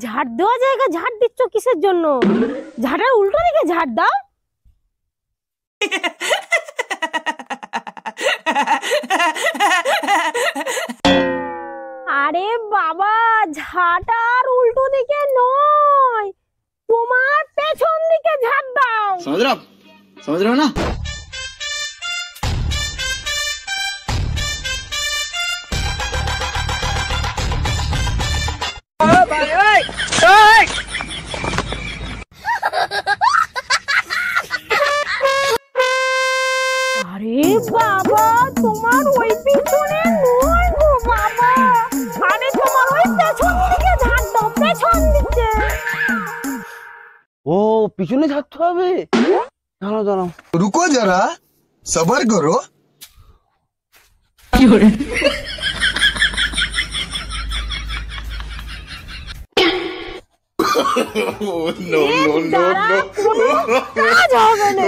ঝাড় দেওয়া জায়গা ঝাড় দিচ্ছ কিসের জন্য? ঝাড়ার উল্টো দিকে ঝাড় দাও। আরে বাবা, ঝাড়ার উল্টো দিকে নয়, তোমার পেছন দিকে ঝাড় দাও। समझ रहे हो ना? আরে বাবা, তোমার ওই পিছনে নয় গো বাবা, আরে তোমার ওই পেছন দিকে ঝাড় দাও, পেছন দিকে। ও পিছনে ঝাড়তে হবে, দাঁড়াও দাঁড়াও। रुको जरा सबर करो। কাজ হবে না।